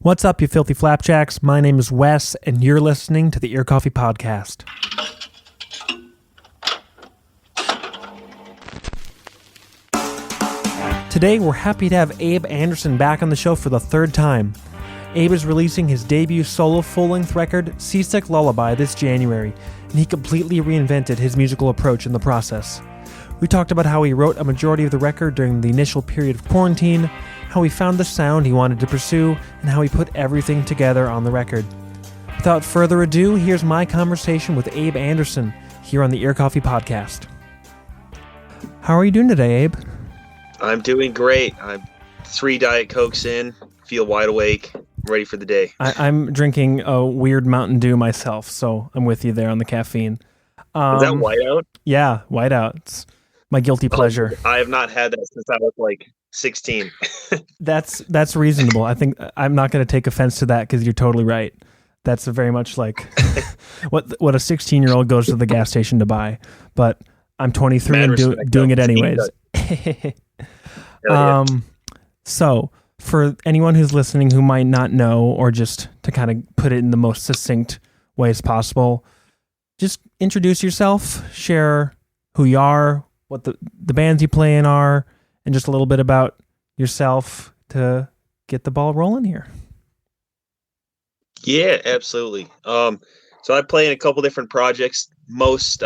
What's up, you filthy flapjacks? My name is Wes, and you're listening to the Ear Coffee Podcast. Today, we're happy to have Abe Anderson back on the show for the third time. Abe is releasing his debut solo full-length record, Seasick Lullaby, this January, and he completely reinvented his musical approach in the process. We talked about how he wrote a majority of the record during the initial period of quarantine, how he found the sound he wanted to pursue, and how he put everything together on the record. Without further ado, here's my conversation with Abe Anderson here on the Ear Coffee Podcast. How are you doing today, Abe? I'm doing great. I'm 3 Diet Cokes in, feel wide awake, ready for the day. I'm drinking a weird Mountain Dew myself, so I'm with you there on the caffeine. Is that whiteout? Yeah, whiteout. It's my guilty pleasure. I have not had that since I was like 16. That's reasonable. I think I'm not going to take offense to that because you're totally right. That's very much like what a 16-year-old goes to the gas station to buy. But I'm 23 and doing it anyways. So for anyone who's listening who might not know, or just to kind of put it in the most succinct way as possible, just introduce yourself, share who you are, what the bands you play in are, and just a little bit about yourself to get the ball rolling here. Yeah, absolutely. So I play in a couple different projects. Most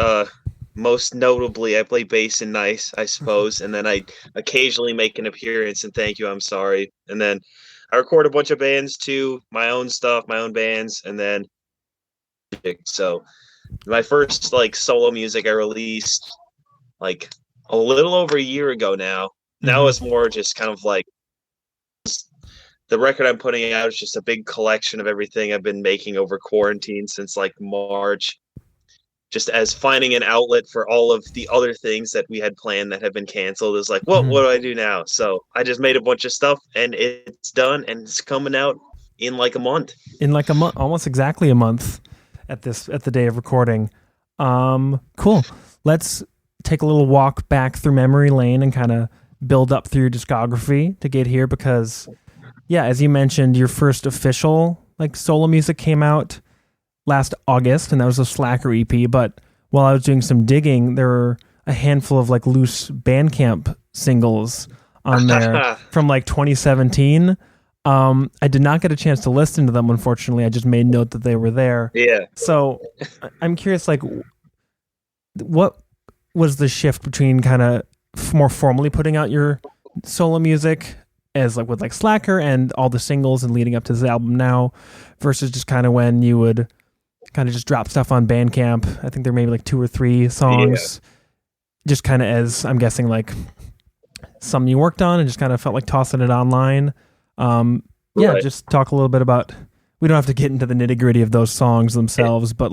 notably, I play bass in Nice, I suppose, and then I occasionally make an appearance in Thank You, I'm Sorry. And then I record a bunch of bands too, my own stuff, my own bands, and then so my first solo music I released like a little over a year ago now. Now it's more just kind of like the record I'm putting out is just a big collection of everything I've been making over quarantine since like March, just as finding an outlet for all of the other things that we had planned that have been canceled. Is like, what do I do now? So I just made a bunch of stuff and it's done and it's coming out in like a month. Almost exactly a month at the day of recording. Cool. Let's take a little walk back through memory lane and kind of build up through your discography to get here, because as you mentioned, your first official solo music came out last August, and that was a Slacker EP. But while I was doing some digging, there were a handful of loose Bandcamp singles on there from 2017. I did not get a chance to listen to them, unfortunately. I just made note that they were there. Yeah. So I'm curious, what was the shift between kind of more formally putting out your solo music as with Slacker and all the singles and leading up to this album now, versus just kind of when you would kind of just drop stuff on Bandcamp? I think there may be 2 or 3 songs, just kind of as, I'm guessing, something you worked on and just kind of felt like tossing it online. Right. Just talk a little bit about, we don't have to get into the nitty gritty of those songs themselves, but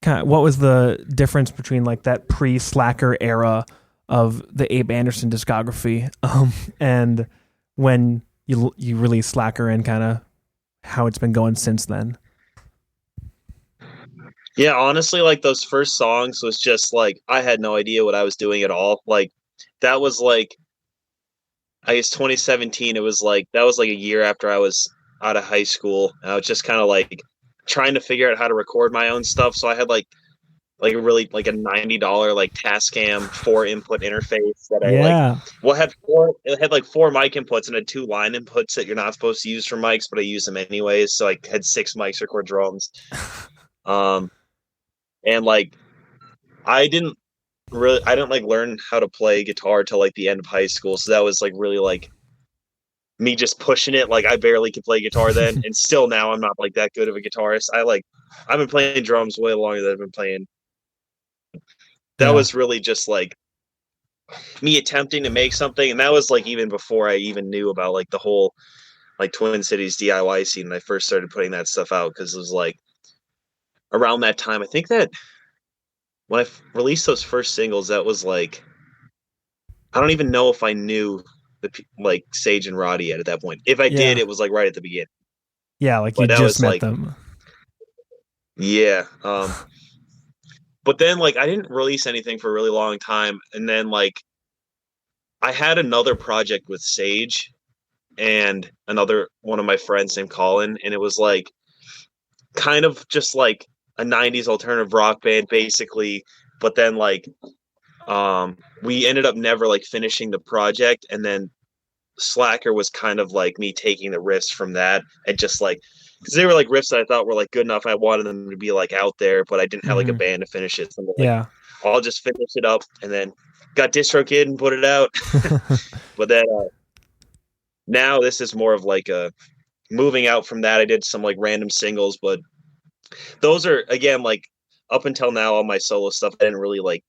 kind of what was the difference between that pre-Slacker era of the Abe Anderson discography and when you release Slacker, and kind of how it's been going since then? Yeah, honestly, those first songs was just I had no idea what I was doing at all. That was I guess 2017. It was that was a year after I was out of high school. And I was just kind of trying to figure out how to record my own stuff. So I had a really a $90 Tascam 4-input interface that it had 4 mic inputs and had 2 line inputs that you're not supposed to use for mics, but I used them anyways. So I had 6 mics to record drums. And I didn't learn how to play guitar till the end of high school. So that was really me just pushing it. I barely could play guitar then, and still now I'm not that good of a guitarist. I've been playing drums way longer than I've been playing. That was really just me attempting to make something, and that was even before I even knew about the whole Twin Cities DIY scene. And I first started putting that stuff out because it was around that time. I think that when I released those first singles, that was I don't even know if I knew the Sage and Roddy yet at that point. If I did, it was right at the beginning. Yeah, you just met them. Yeah. But then I didn't release anything for a really long time, and then I had another project with Sage, and another one of my friends named Colin, and it was like kind of just like a 90s alternative rock band basically, but then like we ended up never like finishing the project, and then Slacker was kind of like me taking the riffs from that and just like because they were like riffs that I thought were like good enough. I wanted them to be like out there, but I didn't have like a Hmm. band to finish it. So I'm like, Yeah. I'll just finish it up, and then got DistroKid and put it out. But then now this is more of like a moving out from that. I did some like random singles, but those are again like up until now all my solo stuff. I didn't really like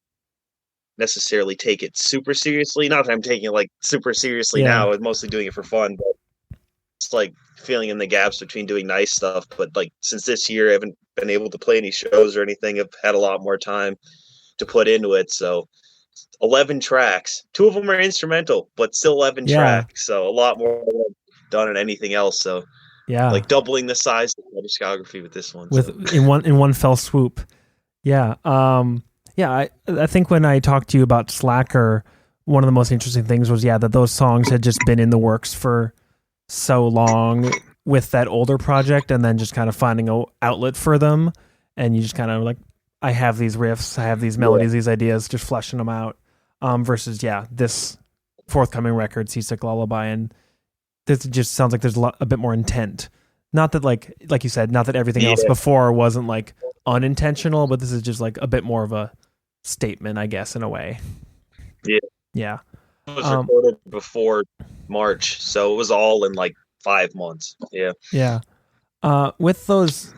necessarily take it super seriously. Not that I'm taking it like super seriously Yeah. now. I'm mostly doing it for fun, but it's like filling in the gaps between doing nice stuff. But like since this year, I haven't been able to play any shows or anything. I've had a lot more time to put into it. So 11 tracks. Two of them are instrumental, but still 11 Yeah. tracks. So a lot more than I've done than anything else. So Yeah. like doubling the size of my discography with this one. With So in one fell swoop. Yeah. Yeah, I think when I talked to you about Slacker, one of the most interesting things was that those songs had just been in the works for so long with that older project, and then just kind of finding a outlet for them, and you just kind of like, I have these riffs, I have these melodies, these ideas, just fleshing them out. Versus this forthcoming record, Seasick Lullaby, and this just sounds like there's a bit more intent. Not that like you said, not that everything else yeah, before wasn't like unintentional, but this is just like a bit more of a statement, I guess, in a way. yeah. Yeah. It was recorded before March, so it was all in like 5 months. Yeah. Yeah. With those,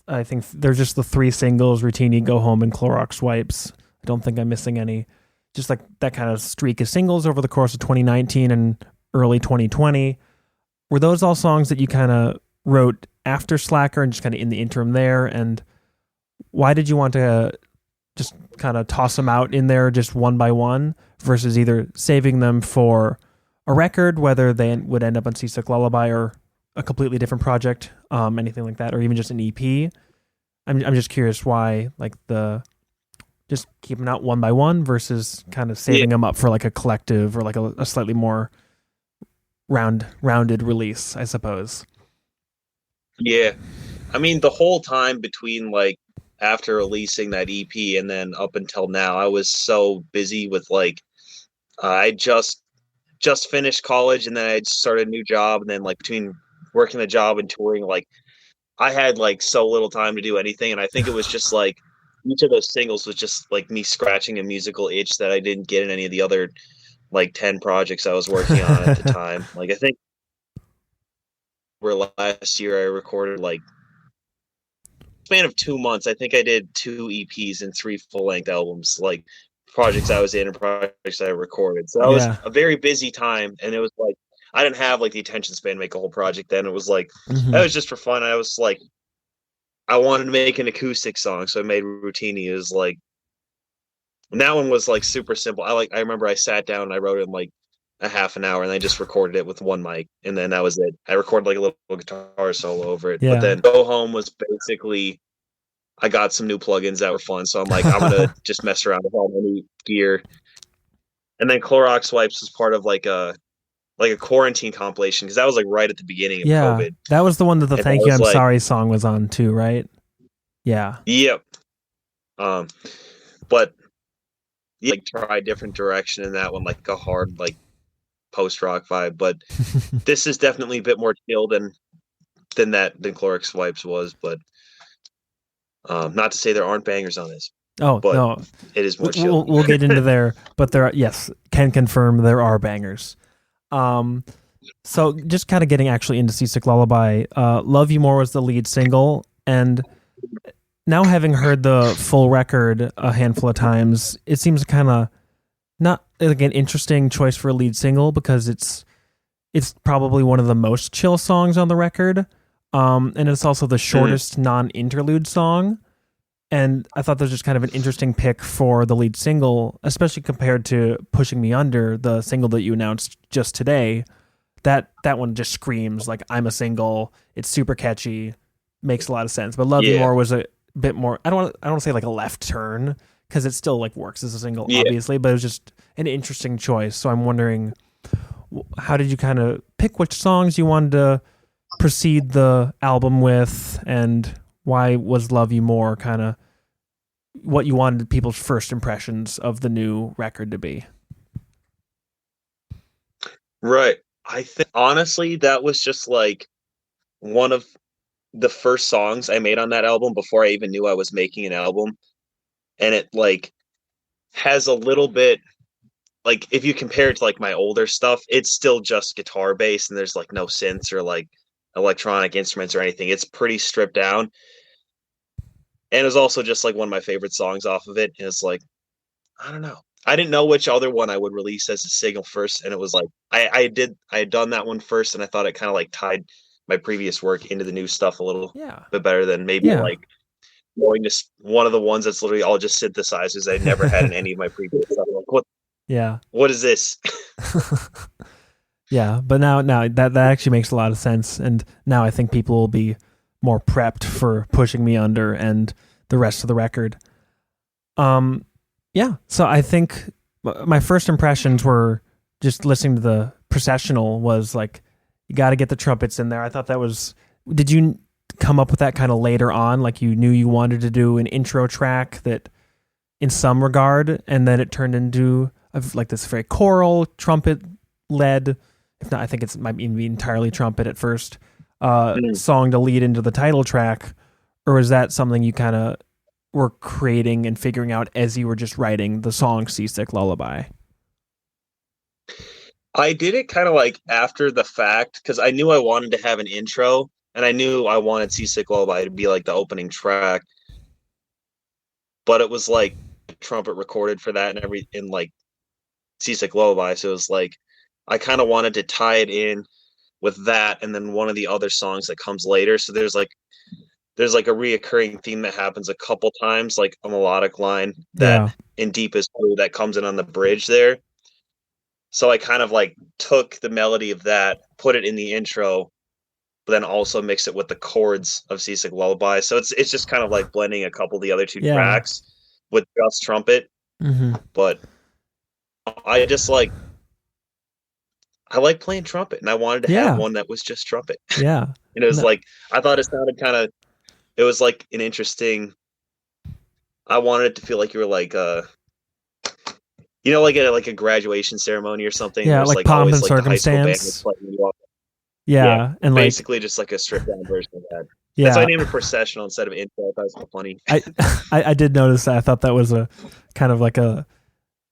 I think there's just the three singles: Routini, Go Home, and Clorox Wipes. I don't think I'm missing any. Just like that kind of streak of singles over the course of 2019 and early 2020. Were those all songs that you kind of wrote after Slacker and just kind of in the interim there? And why did you want to just kind of toss them out in there just one by one versus either saving them for a record, whether they would end up on Seasick Lullaby or a completely different project, anything like that, or even just an EP? I'm just curious why like just keeping them out one by one versus kind of saving them up for like a collective or like a slightly more rounded release, I suppose. Yeah. I mean, the whole time between like after releasing that EP and then up until now, I was so busy with like I just finished college, and then I started a new job, and then like between working the job and touring, like I had like so little time to do anything, and I think it was just like each of those singles was just like me scratching a musical itch that I didn't get in any of the other like 10 projects I was working on at the time. Like I think where last year I recorded like span of 2 months, I think I did 2 EPs and 3 full-length albums, like projects I was in and projects I recorded. So that was Yeah. a very busy time, and it was like I didn't have like the attention span to make a whole project then. It was like that was just for fun. I was like I wanted to make an acoustic song, so I made Routini. It was like and that one was like super simple. I remember I sat down and I wrote it in like a half an hour, and I just recorded it with one mic, and then that was it. I recorded like a little guitar solo over it. But Yeah. then Go Home was basically I got some new plugins that were fun, so I'm like, I'm gonna just mess around with all my new gear. And then Clorox Wipes was part of like a quarantine compilation because that was like right at the beginning of Yeah. COVID. That was the one that the And Thank I You was I'm like, Sorry song was on too, right? Yeah. yep. But yeah, like try a different direction in that one, like a hard like post rock vibe. But this is definitely a bit more chill than Clorox Wipes was. But not to say there aren't bangers on this, Oh, but no. it is more chill. We'll get into there, but yes, can confirm there are bangers. So just kind of getting actually into Seasick Lullaby, Love You More was the lead single, and now having heard the full record a handful of times, it seems kind of not like an interesting choice for a lead single because it's probably one of the most chill songs on the record, and it's also the shortest non-interlude song. And I thought that was just kind of an interesting pick for the lead single, especially compared to Pushing Me Under, the single that you announced just today. That one just screams like I'm a single. It's super catchy, makes a lot of sense. But Love You More was a bit more. I don't want to say like a left turn because it still like works as a single, obviously. But it was just an interesting choice. So I'm wondering how did you kind of pick which songs you wanted to precede the album with, and why was Love You More kind of what you wanted people's first impressions of the new record to be? Right. I think honestly that was just like one of the first songs I made on that album before I even knew I was making an album. And it like has a little bit like if you compare it to like my older stuff, it's still just guitar based and there's like no synths or like electronic instruments or anything. It's pretty stripped down. And it was also just like one of my favorite songs off of it. And it's like, I don't know. I didn't know which other one I would release as a single first, and it was like I had done that one first, and I thought it kind of like tied my previous work into the new stuff a little Yeah. bit better than maybe Yeah. like going to one of the ones that's literally all just synthesizers I never had in any of my previous stuff. Like, Yeah. what is this? Yeah, but now that actually makes a lot of sense, and now I think people will be more prepped for Pushing Me Under and the rest of the record. Yeah, so I think my first impressions were just listening to the processional was like, you got to get the trumpets in there. I thought that was. Did you come up with that kind of later on? Like you knew you wanted to do an intro track that, in some regard, and then it turned into like this very choral trumpet led. If not, I think it might even be entirely trumpet at first. Song to lead into the title track, or was that something you kind of were creating and figuring out as you were just writing the song Seasick Lullaby? I did it kind of like after the fact because I knew I wanted to have an intro and I knew I wanted Seasick Lullaby to be like the opening track, but it was like trumpet recorded for that and like Seasick Lullaby. So it was like I kind of wanted to tie it in with that and then one of the other songs that comes later. So there's like a reoccurring theme that happens a couple times, like a melodic line that Yeah, in Deepest Blue that comes in on the bridge there. So I kind of like took the melody of that, put it in the intro, but then also mix it with the chords of Seasick Lullaby. So it's just kind of like blending a couple of the other two yeah, tracks with just trumpet. mm-hmm. But I just like I like playing trumpet and I wanted to have Yeah, one that was just trumpet. yeah, And it was no, like I thought it sounded kind of it was like an interesting I wanted it to feel like you were like like a graduation ceremony or something. yeah, There's like like pomp always and like the high school band that's circumstance. playing you up. Yeah, Yeah, and like, basically just like a stripped down version of that. That's why I yeah, named it processional instead of intro. I thought it was so funny. I, I did notice that. I thought that was a kind of like a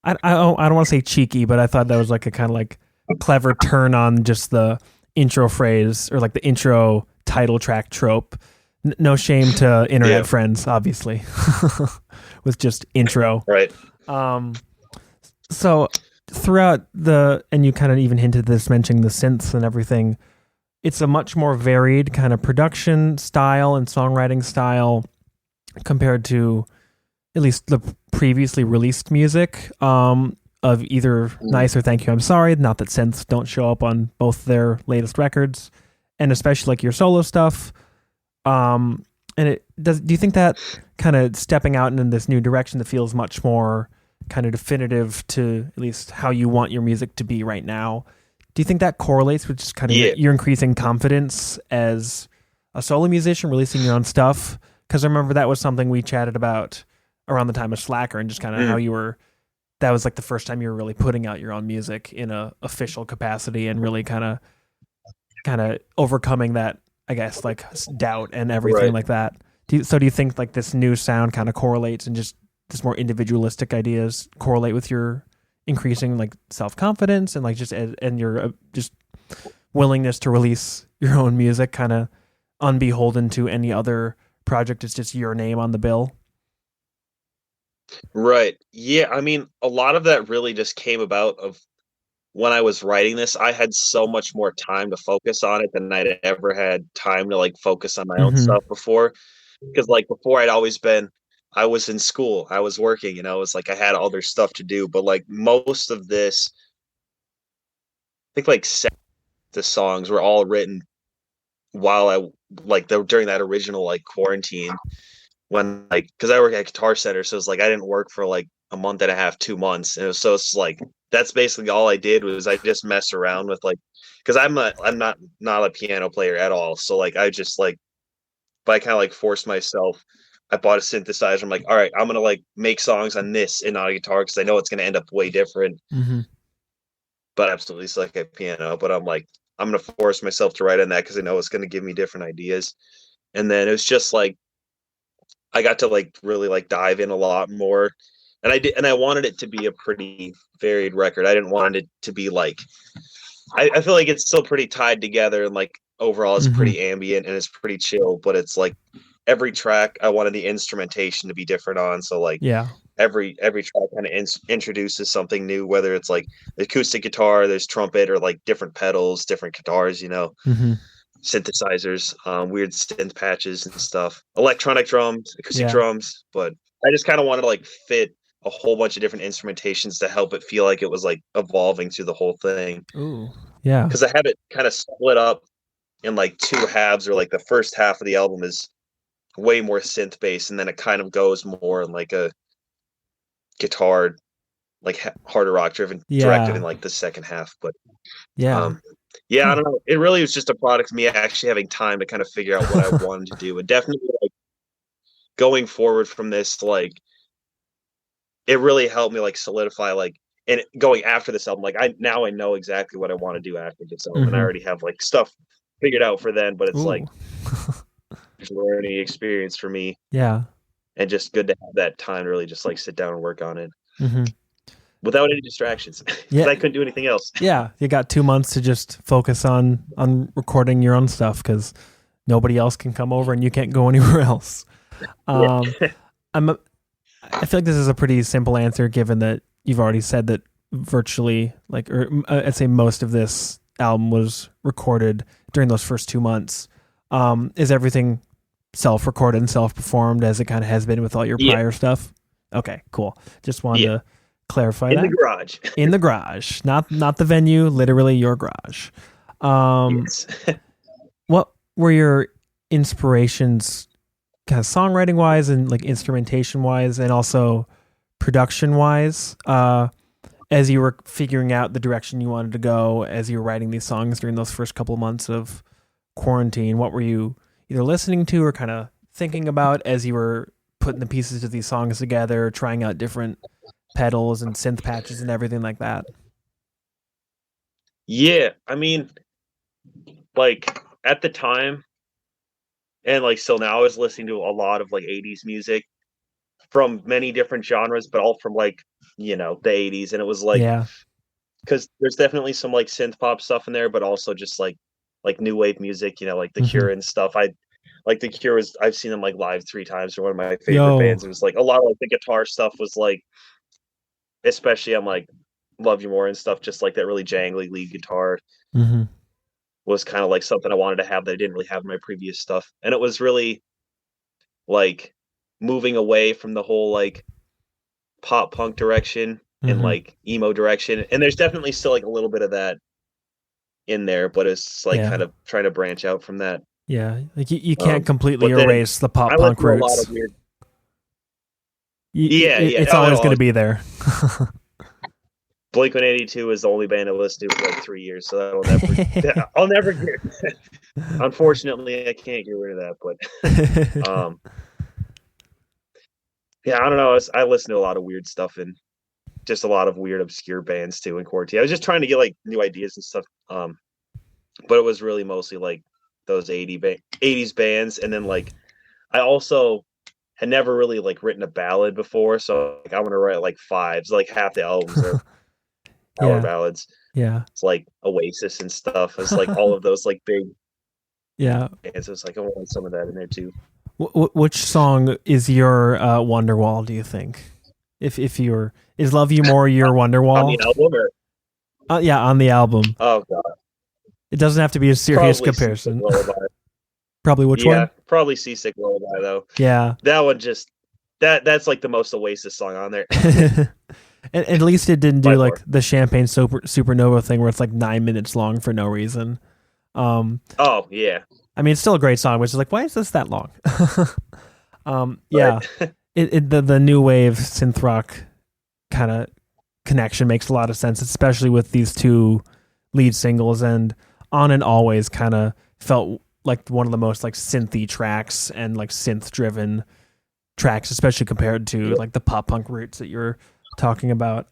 I don't want to say cheeky, but I thought that was like a kind of like clever turn on just the intro phrase or like the intro title track trope. No shame to internet Yeah, friends, obviously, with just intro. right. Um, so throughout and you kind of even hinted this, mentioning the synths and everything. It's a much more varied kind of production style and songwriting style compared to at least the previously released music of either Nice or Thank You, I'm Sorry. Not that synths don't show up on both their latest records, and especially like your solo stuff. And do you think that kind of stepping out in this new direction that feels much more kind of definitive to at least how you want your music to be right now? Do you think that correlates with just kind of Yeah. your increasing confidence as a solo musician, releasing your own stuff? Because I remember that was something we chatted about around the time of Slacker, and just kind of how you were. That was like the first time you were really putting out your own music in a official capacity, and really kind of overcoming that, I guess, like doubt and everything Right. like that. Do you think like this new sound kind of correlates, and just this more individualistic ideas correlate with your increasing like self-confidence and like just and your just willingness to release your own music, kind of unbeholden to any other project? It's just your name on the bill. Right. Yeah, I mean, a lot of that really just came about of when I was writing this, I had so much more time to focus on it than I'd ever had time to like focus on my own Mm-hmm. stuff before. Because like before I'd always been I was in school, I was working, it was like I had other stuff to do, but like most of this, I think like the songs were all written while I like during that original like quarantine when like because I work at Guitar Center, so it's like I didn't work for like a month and a half, 2 months, and so it's like that's basically all I did was I just messed around with like because I'm not a piano player at all, so like I just like but I kind of like forced myself. I bought a synthesizer. I'm like, all right, I'm gonna like make songs on this and not a guitar because I know it's gonna end up way different. Mm-hmm. But absolutely suck at piano. But I'm like, I'm gonna force myself to write on that because I know it's gonna give me different ideas. And then it was just like I got to like really like dive in a lot more. And I did, and I wanted it to be a pretty varied record. I didn't want it to be like I feel like it's still pretty tied together and like overall it's Mm-hmm. pretty ambient and it's pretty chill, but it's like every track I wanted the instrumentation to be different on. So like Yeah. every track kind of introduces something new, whether it's like the acoustic guitar, there's trumpet or like different pedals, different guitars, Mm-hmm. synthesizers, weird synth patches and stuff, electronic drums, acoustic Yeah. drums. But I just kind of wanted to like fit a whole bunch of different instrumentations to help it feel like it was like evolving through the whole thing Ooh. Yeah. because I have it kind of split up in like two halves, or like the first half of the album is way more synth based, and then it kind of goes more in like a guitar, like harder rock driven directed in Yeah. like the second half. But Yeah. um, yeah, I Huh. don't know. It really was just a product of me actually having time to kind of figure out what I wanted to do, and definitely like going forward from this, like it really helped me like solidify like and going after this album, like I know exactly what I want to do after this album, and I Mm-hmm. already have like stuff figured out for then. But it's like Ooh. it's a learning experience for me, Yeah. and just good to have that time to really just like sit down and work on it Mm-hmm. without any distractions because Yeah. I couldn't do anything else. Yeah. You got 2 months to just focus on recording your own stuff because nobody else can come over and you can't go anywhere else. Um, Yeah. I'm. I feel like this is a pretty simple answer given that you've already said that virtually, like, or I'd say most of this album was recorded during those first 2 months. Is everything self-recorded and self-performed as it kind of has been with all your Yeah. prior stuff? Okay, cool. Just wanted Yeah. to clarify In the that. garage. In the garage, not the venue, literally your garage. Um, Yes. what were your inspirations, kind of songwriting wise and like instrumentation wise, and also production wise, as you were figuring out the direction you wanted to go as you were writing these songs during those first couple of months of quarantine? What were you either listening to or kind of thinking about as you were putting the pieces of these songs together, trying out different pedals and synth patches and everything like that? Yeah. I mean, like at the time, and like still now, I was listening to a lot of like 80s music from many different genres, but all from like, the 80s. And it was like, Yeah. because there's definitely some like synth pop stuff in there, but also just like new wave music, like The Mm-hmm. Cure and stuff. I like The Cure is I've seen them like live 3 times. They're one of my favorite Yo. bands. It was like a lot of like the guitar stuff was like, especially on like Love You More and stuff, just like that really jangly lead guitar Mm-hmm. was kind of like something I wanted to have that I didn't really have in my previous stuff. And it was really like moving away from the whole like pop punk direction and Mm-hmm. like emo direction. And there's definitely still like a little bit of that in there, but it's like Yeah. kind of trying to branch out from that. Yeah. Like you can't completely But then erase the pop I listen punk to a lot of roots. weird. Yeah, yeah. It's Oh always going no, to be there. Blink-182 is the only band I listened to for like 3 years, so I'll never get. Unfortunately, I can't get rid of that. But yeah, I don't know. I listen to a lot of weird stuff and just a lot of weird, obscure bands too in quarantine. I was just trying to get like new ideas and stuff. But it was really mostly like those 80s bands, and then like I also had never really like written a ballad before, so like I want to write like fives. Like half the albums are power Yeah. ballads. Yeah. It's like Oasis and stuff. It's like all of those like big Yeah. bands. It's like I want some of that in there too. Which song is your Wonderwall, do you think? If you're is Love You More your On the Wonderwall? album, or Yeah, on the album. oh god, It doesn't have to be a serious probably Seasick comparison. Lullaby. Probably which Yeah, one? probably Seasick Lullaby though. Yeah. That one just that's like the most Oasis song on there And at least it didn't by do like far. the Champagne Supernova thing where it's like 9 minutes long for no reason. Um, Oh yeah, I mean, it's still a great song, which is like, why is this that long? Yeah, but the new wave synth rock kind of connection makes a lot of sense, especially with these two lead singles. And On and Always kind of felt like one of the most like synthy tracks and like synth driven tracks, especially compared to like the pop punk roots that you're talking about.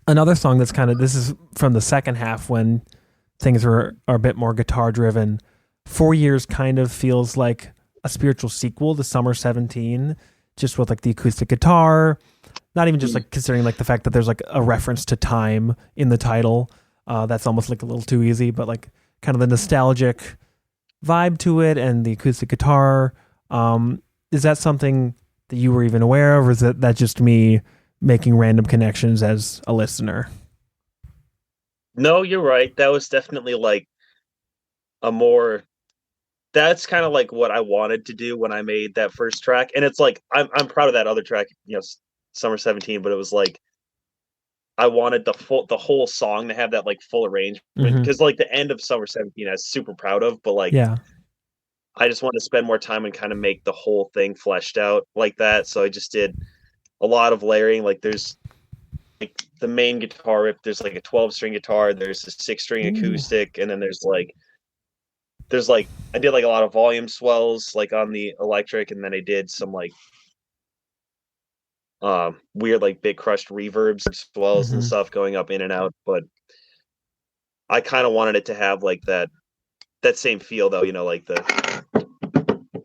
Another song that's kind of, this is from the second half when things are a bit more guitar driven. 4 Years kind of feels like a spiritual sequel to Summer 17, just with like the acoustic guitar, not even just like considering like the fact that there's like a reference to time in the title. That's almost like a little too easy, but like kind of the nostalgic vibe to it and the acoustic guitar. Is that something that you were even aware of, or is that just me making random connections as a listener? No, you're right. That was definitely like a more that's kind of like what I wanted to do when I made that first track. And it's like I'm proud of that other track, Summer 17, but it was like I wanted the whole song to have that like full arrangement Mm-hmm. because like the end of Summer 17 I was super proud of, but like Yeah. I just wanted to spend more time and kind of make the whole thing fleshed out like that. So I just did a lot of layering. Like there's like the main guitar riff, there's like a 12-string guitar, there's a 6-string Ooh. acoustic, and then there's like I did like a lot of volume swells like on the electric, and then I did some like weird like big crushed reverbs and swells and Mm-hmm. stuff going up in and out. But I kind of wanted it to have like that same feel though, like the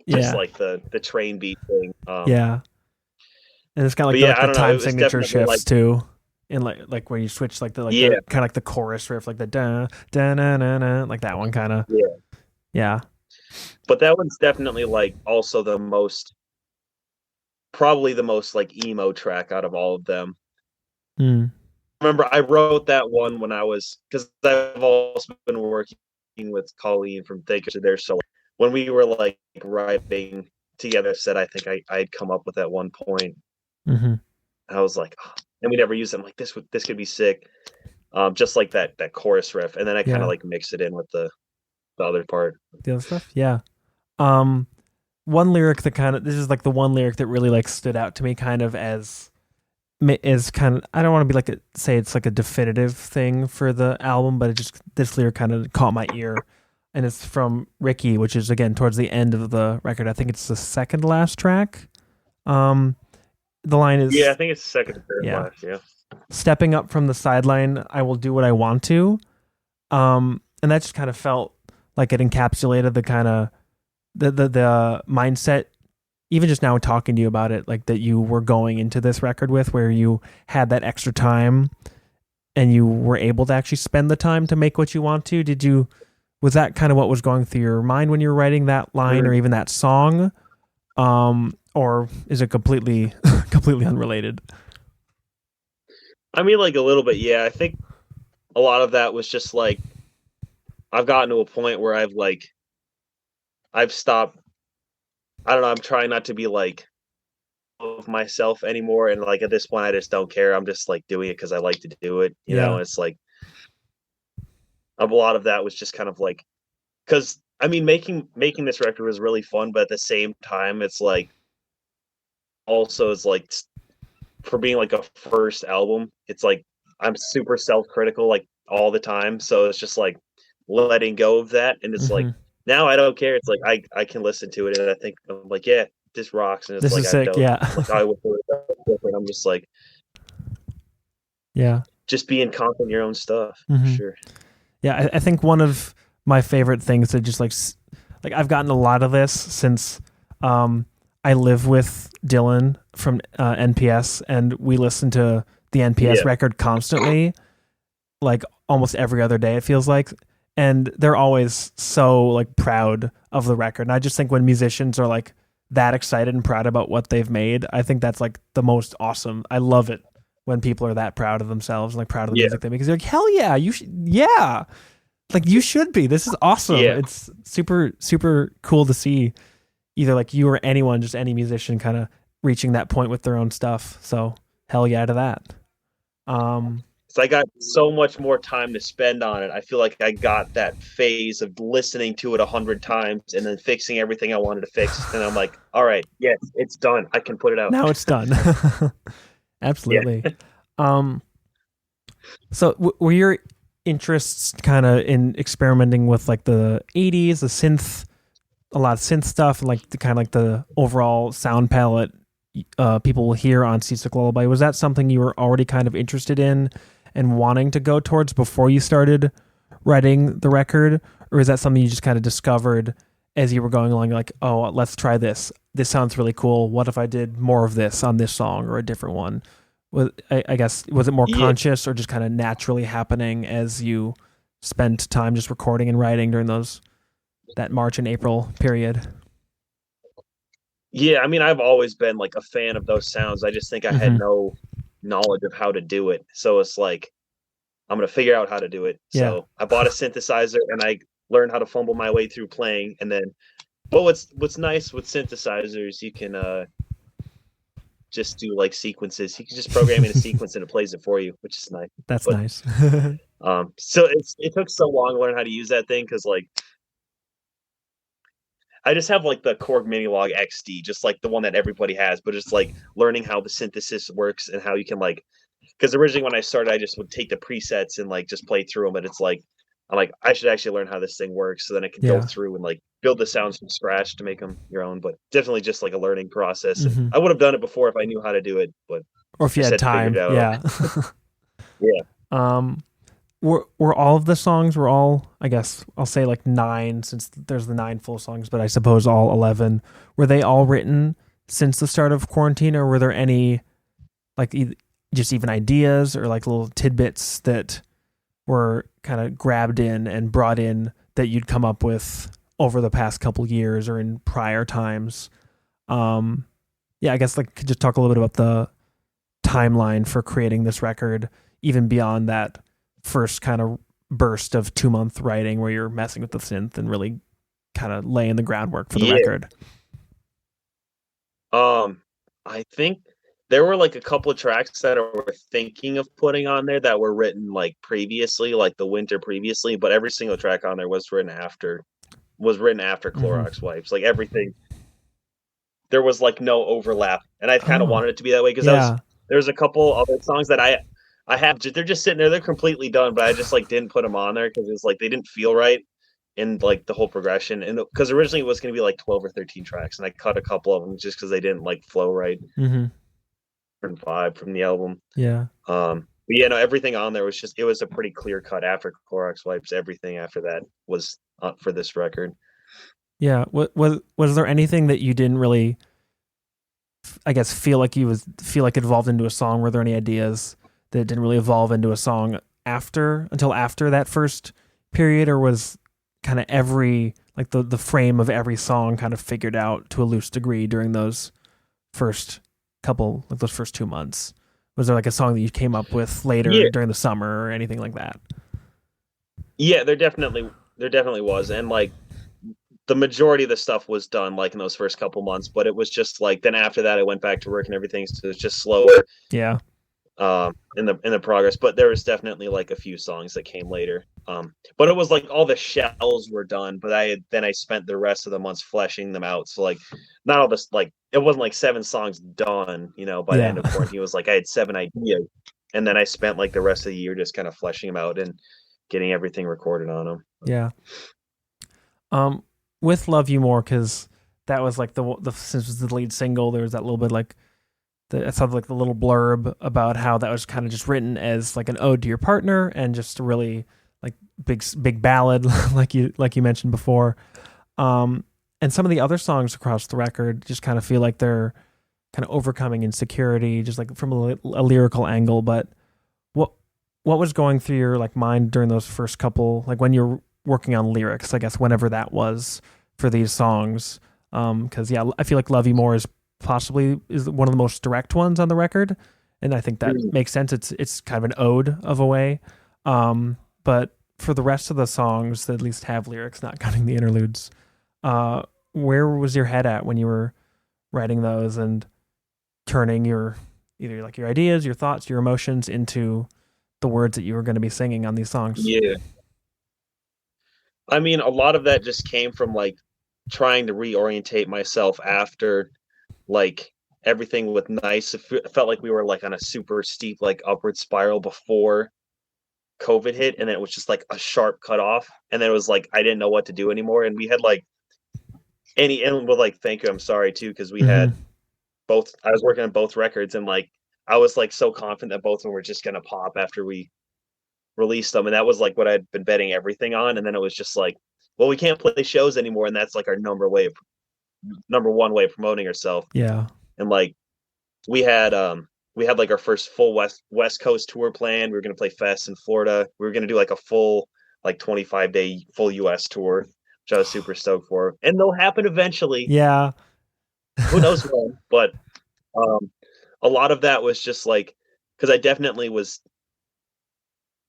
just Yeah. like the train beat thing. Yeah. And it's got But like the yeah, like I the don't know. It time was signature definitely like shifts too. And like when you switch yeah, the kind of like the chorus riff, like the da da na na na, like that one kind of. yeah. Yeah. But that one's definitely like also probably the most like emo track out of all of them. Mm. Remember, I wrote that one when I was because I've also been working with Colleen from Thank You there. So when we were like writing together, said I think I'd come up with at one point. Mm-hmm. I was like, oh, and we never used it. I'm like, this could be sick. Just like that chorus riff, and then I kind of Yeah. like mix it in with the other part. The other stuff. Yeah. Um, One lyric that kind of, this is like the one lyric that really like stood out to me kind of as is kind of, I don't want to be like say it's like a definitive thing for the album, but it just, this lyric kind of caught my ear, and it's from Ricky, which is again towards the end of the record. I think it's the second last track. um the line Yeah, I is, think it's second or third yeah, last. Yeah, stepping up from the sideline, I will do what I want to. And that just kind of felt like it encapsulated the kind of the mindset, even just now talking to you about it, like that you were going into this record with, where you had that extra time and you were able to actually spend the time to make what you want to. Was that kind of what was going through your mind when you were writing that line or even that song? Or is it completely completely unrelated? I mean, like a little bit. Yeah, I think a lot of that was just like I've gotten to a point where I've stopped. I don't know. I'm trying not to be like of myself anymore, and like at this point, I just don't care. I'm just like doing it because I like to do it. Yeah. It's like a lot of that was just kind of like because I mean, making this record was really fun, but at the same time, it's like also it's like for being like a first album, it's like I'm super self-critical like all the time. So it's just like letting go of that. And it's like Hmm. now I don't care. It's like I can listen to it and I think I'm like, yeah, this rocks. And it's This like is I sick. don't Yeah. like I would do it different. I'm just like Yeah. just being confident in your own stuff for Hmm. sure. Yeah, I think one of my favorite things to just like I've gotten a lot of this since I live with Dylan from NPS, and we listen to the NPS Yeah. record constantly, like almost every other day it feels like, and they're always so like proud of the record. And I just think when musicians are like that excited and proud about what they've made, I think that's like the most awesome. I love it when people are that proud of themselves and like proud of the Yeah. music they make. Because they're like, hell yeah, you should, yeah, like you should be. This is awesome. Yeah. It's super super cool to see either like you or anyone, just any musician, kind of reaching that point with their own stuff. So hell yeah to that. Um, So I got so much more time to spend on it. I feel like I got that phase of listening to it 100 times and then fixing everything I wanted to fix. And I'm like, all right, yes, it's done. I can put it out. Now it's done. Yeah. Absolutely. Um, so were your interests kind of in experimenting with like the 80s, the synth, a lot of synth stuff, and like the kind of like the overall sound palette people will hear on Seasick Lullaby? Was that something you were already kind of interested in and wanting to go towards before you started writing the record? Or is that something you just kind of discovered as you were going along, like, oh, let's try this. This sounds really cool. What if I did more of this on this song or a different one? I guess, was it more Yeah. conscious or just kind of naturally happening as you spent time just recording and writing during that March and April period? Yeah, I mean, I've always been like a fan of those sounds. I just think I had Mm-hmm. no knowledge of how to do it. So it's like I'm gonna figure out how to do it. Yeah. So I bought a synthesizer and I learned how to fumble my way through playing. And then, but what's nice with synthesizers, you can just do like sequences. You can just program in a sequence and it plays it for you, which is nice. That's But nice. so it took so long to learn how to use that thing because like I just have like the Korg Minilog XD, just like the one that everybody has, but it's like learning how the synthesis works and how you can like because originally when I started, I just would take the presets and like just play through them. And it's like I'm like I should actually learn how this thing works so then I can go Yeah. through and like build the sounds from scratch to make them your own. But definitely just like a learning process. And Hmm. I would have done it before if I knew how to do it, but Or if I you just had had to figure it time. out. Yeah. Yeah. um, were all of the songs were all, I guess I'll say like nine, since there's the nine full songs, but I suppose all 11, were they all written since the start of quarantine, or were there any like just even ideas or like little tidbits that were kind of grabbed in and brought in that you'd come up with over the past couple years or in prior times? Um, yeah, I guess like could just talk a little bit about the timeline for creating this record, even beyond that first kind of burst of 2 month writing where you're messing with the synth and really kind of laying the groundwork for the Yeah. record. I think there were like a couple of tracks that I were thinking of putting on there that were written like previously, like the winter previously, but every single track on there was written after Clorox Mm-hmm. wipes. Like everything, there was like no overlap, and I kind of Oh, wanted it to be that way because yeah. there's a couple other songs that I have they're just sitting there, they're completely done, but I just like didn't put them on there because it's like they didn't feel right in like the whole progression, and because originally it was going to be like 12 or 13 tracks, and I cut a couple of them just because they didn't like flow right Mm-hmm. and vibe from the album. Yeah. But yeah, no, everything on there was just it was a pretty clear cut after Clorox wipes. Everything after that was for this record. Yeah. Was there anything that you didn't really, I guess, feel like it evolved into a song? Were there any ideas that didn't really evolve into a song until after that first period, or was kind of every like the frame of every song kind of figured out to a loose degree during first those first 2 months? Was there like a song that you came up with later Yeah, during the summer or anything like that? yeah, there definitely was, and like the majority of the stuff was done like in those first couple months, but it was just like then after that I went back to work and everything, so it's just slower Yeah. in the progress. But there was definitely like a few songs that came later. But it was like all the shells were done, but I spent the rest of the months fleshing them out. So like not all this like it wasn't like 7 songs done, by the Yeah. end of quarantine. It was like I had 7 ideas, and then I spent like the rest of the year just kind of fleshing them out and getting everything recorded on them. Yeah. Um, with Love You More, because that was like the since it was the lead single, there was that little bit like I saw like the little blurb about how that was kind of just written as like an ode to your partner and just a really like big ballad like you mentioned before. Um, and some of the other songs across the record just kind of feel like they're kind of overcoming insecurity, just like from a lyrical angle. But what what was going through your like mind during those first couple, like when you're working on lyrics, I guess whenever that was for these songs? Because yeah, I feel like Love You More is one of the most direct ones on the record, and I think that makes sense. It's kind of an ode of a way. But for the rest of the songs that at least have lyrics, not counting the interludes, uh, where was your head at when you were writing those and turning your either like your ideas, your thoughts, your emotions into the words that you were going to be singing on these songs? Yeah. I mean, a lot of that just came from like trying to reorientate myself after like everything was nice. It felt like we were like on a super steep like upward spiral before COVID hit, and then it was just like a sharp cut off, and then it was like I didn't know what to do anymore, and we had like and with like thank you, I'm sorry too, because we Mm-hmm. had both. I was working on both records, and like I was like so confident that both of them were just gonna pop after we released them, and that was like what I'd been betting everything on, and then it was just like, well, we can't play shows anymore, and that's like our number one way of promoting ourselves, Yeah. and like we had like our first full West Coast tour planned. We were gonna play Fest in Florida. We were gonna do like a full like 25-day full US tour, which I was super stoked for. And they'll happen eventually. Yeah. Who knows when? But um a lot of that was just like because I definitely was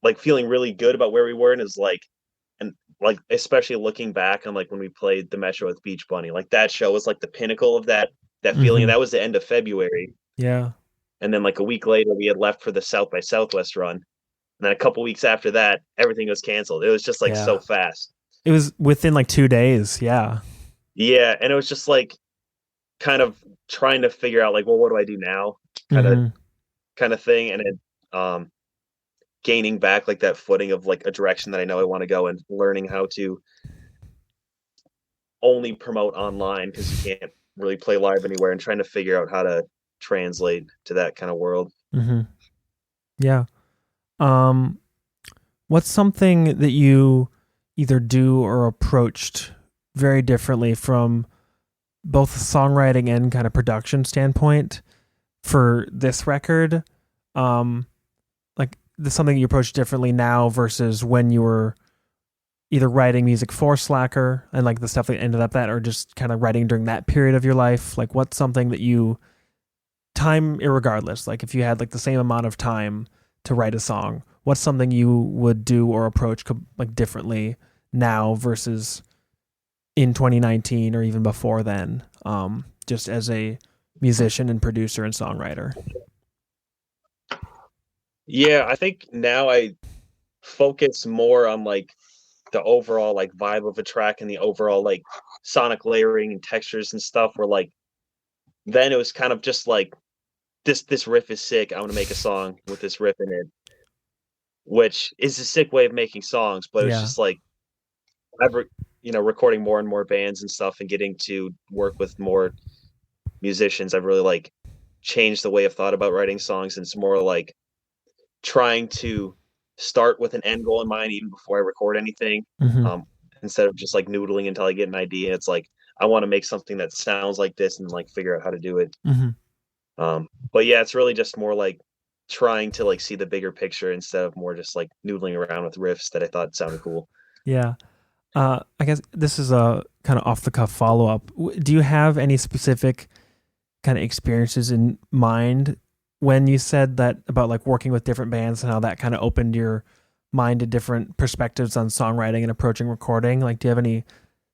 like feeling really good about where we were and is like and like especially looking back on like when we played the Metro with Beach Bunny, like that show was like the pinnacle of that feeling. Mm-hmm. And that was the end of February. Yeah. And then like a week later we had left for the South by Southwest run. And then a couple weeks after that, everything was canceled. It was just like so Yeah. fast. It was within like 2 days. Yeah. Yeah. And it was just like kind of trying to figure out like, well, what do I do now? Kind of Mm-hmm. kind of thing. And it gaining back like that footing of like a direction that I know I want to go and learning how to only promote online because you can't really play live anywhere and trying to figure out how to translate to that kind of world. Mm-hmm. Yeah. Um, what's something that you either do or approached very differently from both a songwriting and kind of production standpoint for this record? Like this something you approach differently now versus when you were either writing music for Slacker and like the stuff that ended up that, or just kind of writing during that period of your life. Like what's something that you time irregardless, like if you had like the same amount of time to write a song, what's something you would do or approach like differently now versus in 2019 or even before then, just as a musician and producer and songwriter? Yeah, I think now I focus more on like the overall like vibe of a track and the overall like sonic layering and textures and stuff where like then it was kind of just like this riff is sick. I want to make a song with this riff in it, which is a sick way of making songs. But it's Yeah. just like recording more and more bands and stuff and getting to work with more musicians. I've really like changed the way I've thought about writing songs, and it's more like trying to start with an end goal in mind even before I record anything. Mm-hmm. Um, Instead of just like noodling until I get an idea. It's like I want to make something that sounds like this and like figure out how to do it. Mm-hmm. But yeah, it's really just more like trying to like see the bigger picture instead of more just like noodling around with riffs that I thought sounded cool. Yeah. I guess this is a kind of off the cuff follow up. Do you have any specific kind of experiences in mind when you said that about like working with different bands and how that kind of opened your mind to different perspectives on songwriting and approaching recording? Like, do you have any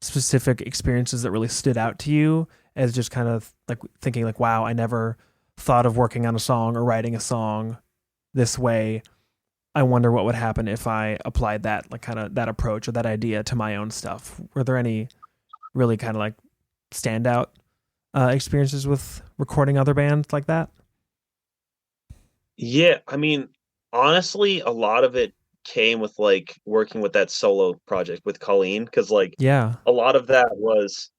specific experiences that really stood out to you as just kind of like thinking like, wow, I never thought of working on a song or writing a song this way. I wonder what would happen if I applied that, like kind of that approach or that idea to my own stuff. Were there any really kind of like standout experiences with recording other bands like that? Yeah, I mean, honestly, a lot of it came with like working with that solo project with Colleen because like Yeah. a lot of that was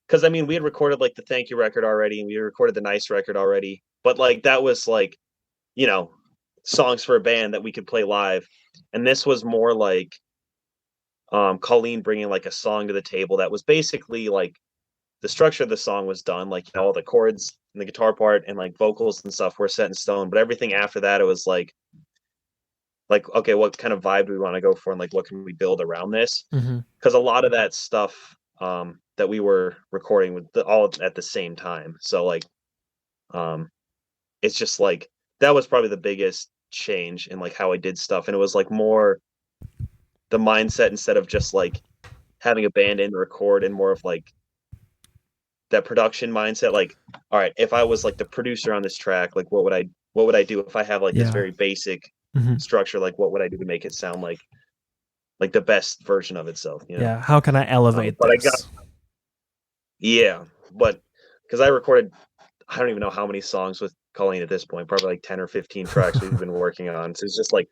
because I mean we had recorded like the Thank You record already and we recorded the Nice record already, but like that was like you know songs for a band that we could play live, and this was more like Colleen bringing like a song to the table that was basically like the structure of the song was done, like all the chords and the guitar part and like vocals and stuff were set in stone, but everything after that it was like okay, what kind of vibe do we want to go for and like what can we build around this? Mm-hmm. Because a lot of that stuff that we were recording with all at the same time, so like um it's just like that was probably the biggest change in like how I did stuff, and it was like more the mindset instead of just like having a band in to record and more of like that production mindset. Like, all right, if I was like the producer on this track, like what would I do if I have like this Yeah. very basic Mm-hmm. structure? Like, what would I do to make it sound like the best version of itself? Yeah. How can I elevate But I got this? yeah, but because I recorded I don't even know how many songs with Colleen at this point, probably like 10 or 15 tracks we've been working on. So it's just like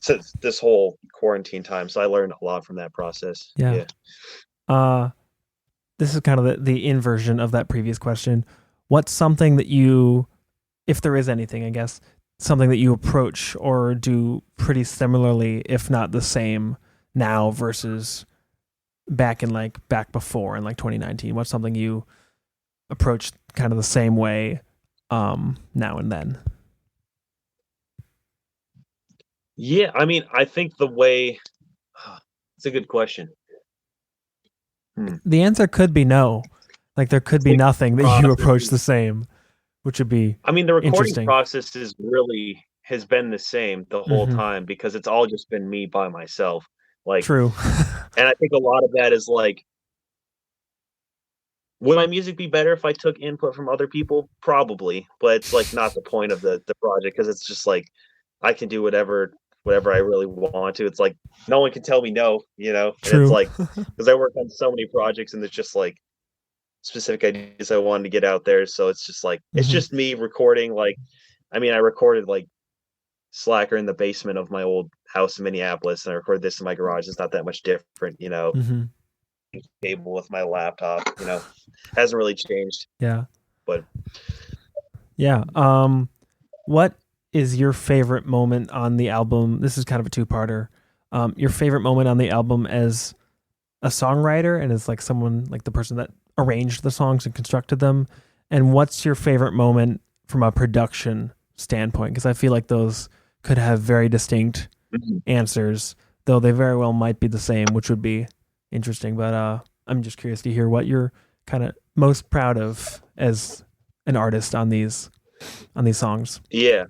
since this whole quarantine time. So I learned a lot from that process. Yeah. Yeah. Uh, this is kind of the inversion of that previous question. What's something that you, if there is anything, I guess, something that you approach or do pretty similarly, if not the same, now versus back before in like 2019? What's something you approach kind of the same way now and then? Yeah, I mean, I think the way it's a good question. The answer could be no. Like there could be The nothing that you process approach the is, same, which would be I mean, the recording interesting. process is really has been the same the whole Mm-hmm. time because it's all just been me by myself. Like, True. and I think a lot of that is like, would my music be better if I took input from other people? Probably, but it's like not the point of the project because it's just like I can do whatever I really want to. It's like no one can tell me no, you know. And it's True. like because I work on so many projects and there's just like specific ideas I wanted to get out there. So it's just like it's Mm-hmm. just me recording. Like, I mean, I recorded like Slacker in the basement of my old house in Minneapolis, and I recorded this in my garage. It's not that much different, you know. Mm-hmm. Cable with my laptop, you know, hasn't really changed. Yeah. But Yeah. What is your favorite moment on the album? This is kind of a two-parter. Your favorite moment on the album as a songwriter and as like someone like the person that arranged the songs and constructed them, and what's your favorite moment from a production standpoint? Because I feel like those could have very distinct answers, though they very well might be the same, which would be interesting. But I'm just curious to hear what you're kind of most proud of as an artist on these songs. yeah,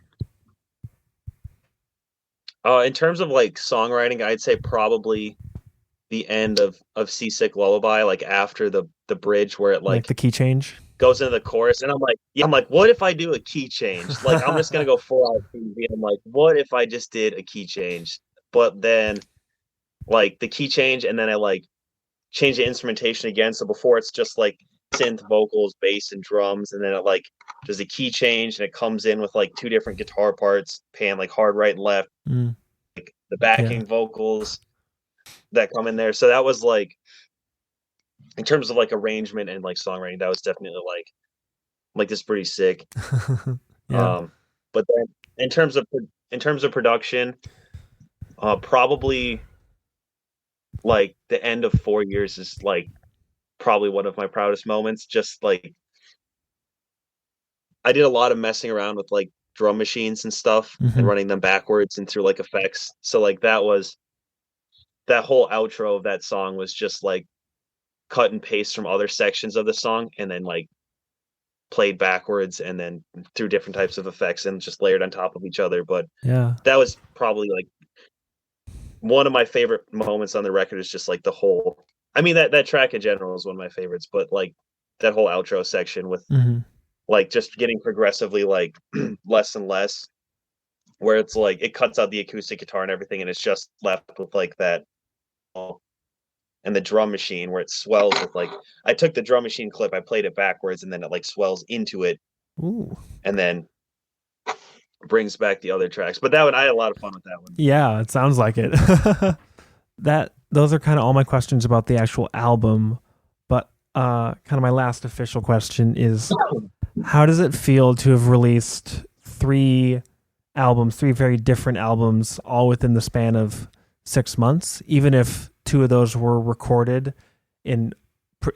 in terms of like songwriting, I'd say probably the end of Seasick Lullaby, like after the bridge where it Like like the key change. goes into the chorus, and I'm like, yeah, I'm like, what if I do a key change? Like, I'm just gonna go full out TV. I'm like, what if I just did a key change? But then like the key change, and then I like change the instrumentation again. So before it's just like synth vocals, bass, and drums, and then it like does a key change, and it comes in with like two different guitar parts, pan like hard right and left, Mm, the yeah. backing vocals that come in there. So that was like in terms of like arrangement and like songwriting, that was definitely like this pretty sick. Yeah. But then in terms of production, probably like the end of 4 years is like probably one of my proudest moments. Just like I did a lot of messing around with like drum machines and stuff and Hmm. running them backwards and through like effects. So like that whole outro of that song was just like cut and paste from other sections of the song and then like played backwards and then through different types of effects and just layered on top of each other. But Yeah. that was probably like one of my favorite moments on the record is just like the whole I mean that track in general is one of my favorites, but like that whole outro section with Hmm. like just getting progressively like less and less where it's like it cuts out the acoustic guitar and everything and it's just left with like that and the drum machine where it swells with like I took the drum machine clip, I played it backwards and then it like swells into it Ooh. and then brings back the other tracks. But that one I had a lot of fun with that one. Yeah, it sounds like it. That those are kind of all my questions about the actual album. But kind of my last official question is, how does it feel to have released three very different albums, all within the span of 6 months, even if two of those were recorded in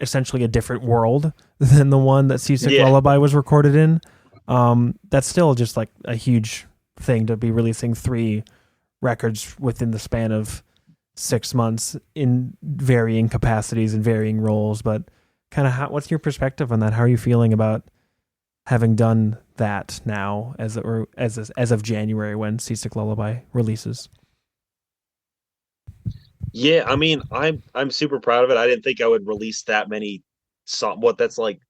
essentially a different world than the one that Seasick Yeah. Lullaby was recorded in? That's still just like a huge thing to be releasing three records within the span of 6 months in varying capacities and varying roles. But kind of what's your perspective on that? How are you feeling about having done that now as of January when Seasick Lullaby releases? Yeah, I mean, I'm super proud of it. I didn't think I would release that many what that's like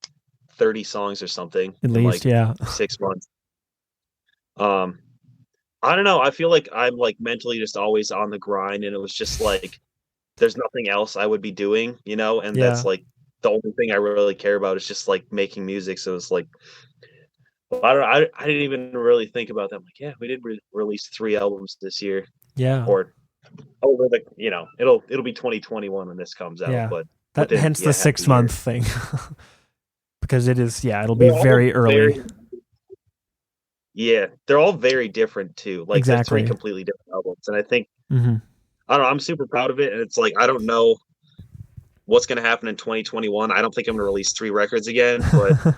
30 songs or something At in like least, yeah. 6 months. Um I don't know. I feel like I'm like mentally just always on the grind and it was just like there's nothing else I would be doing, you know, and that's Yeah. like the only thing I really care about is just like making music. So it's like I didn't even really think about that. I'm like, yeah, we did release 3 albums this year, Yeah. or over the it'll be 2021 when this comes out, Yeah. but That within hence the half a 6 month year. thing. Because it is, yeah, it'll be They're all very early. they're all very different too. Like they're 3 Exactly. completely different albums, and I think Hmm. I don't know. I'm super proud of it, and it's like I don't know what's going to happen in 2021. I don't think I'm going to release 3 records again, but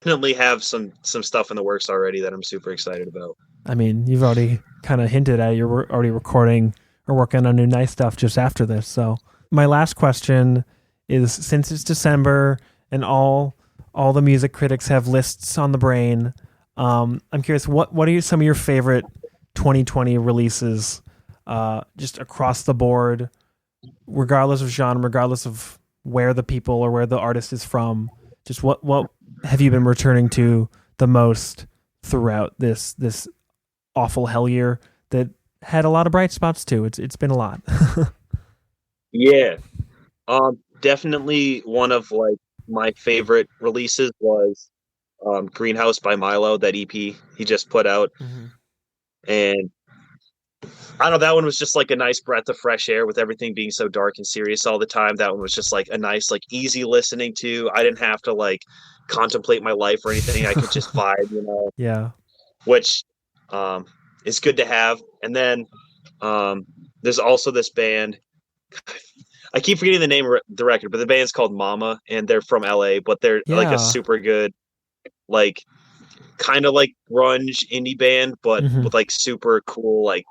definitely have some stuff in the works already that I'm super excited about. I mean, you've already kind of hinted at you're already recording or working on new nice stuff just after this. So my last question is, since it's December and all the music critics have lists on the brain, I'm curious, what are some of your favorite 2020 releases, just across the board, regardless of genre, regardless of where the people or where the artist is from? Just what have you been returning to the most throughout this awful hell year that had a lot of bright spots too? It's been a lot. Yeah, definitely one of like my favorite releases was Greenhouse by Milo, that EP he just put out, Mm-hmm. and I don't know, that one was just like a nice breath of fresh air with everything being so dark and serious all the time. That one was just like a nice, like easy listening to. I didn't have to like contemplate my life or anything. I could just vibe, Yeah. which um, is good to have. And then there's also this band. I keep forgetting the name of the record, but the band's called Mama, and they're from LA, but they're like a Yeah. super good, like kind of like grunge indie band, but Mm-hmm. with like super cool, like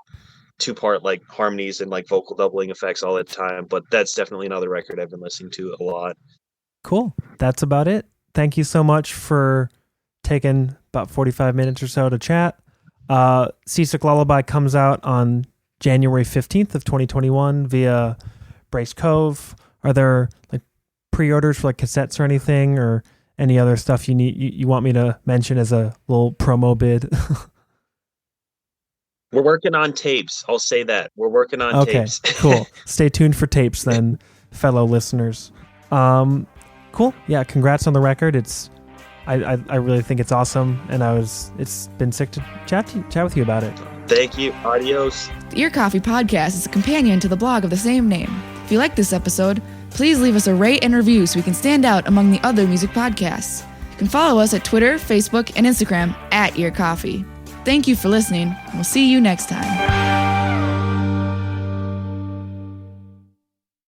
2-part like harmonies and like vocal doubling effects all the time. But that's definitely another record I've been listening to a lot. Cool. That's about it. Thank you so much for taking about 45 minutes or so to chat. Seasick Lullaby comes out on January 15th of 2021 via Brace Cove. Are there like pre-orders for like cassettes or anything, or any other stuff you want me to mention as a little promo bid? We're working on tapes. I'll say that. We're working on Okay, tapes. cool. Stay tuned for tapes then, fellow listeners. Cool. Yeah, congrats on the record. I really think it's awesome, and it's been sick to chat with you about it. Thank you. Adios. The Ear Coffee Podcast is a companion to the blog of the same name. If you like this episode, please leave us a rate and review so we can stand out among the other music podcasts. You can follow us at Twitter, Facebook, and Instagram @Ear Coffee. Thank you for listening, and we'll see you next time.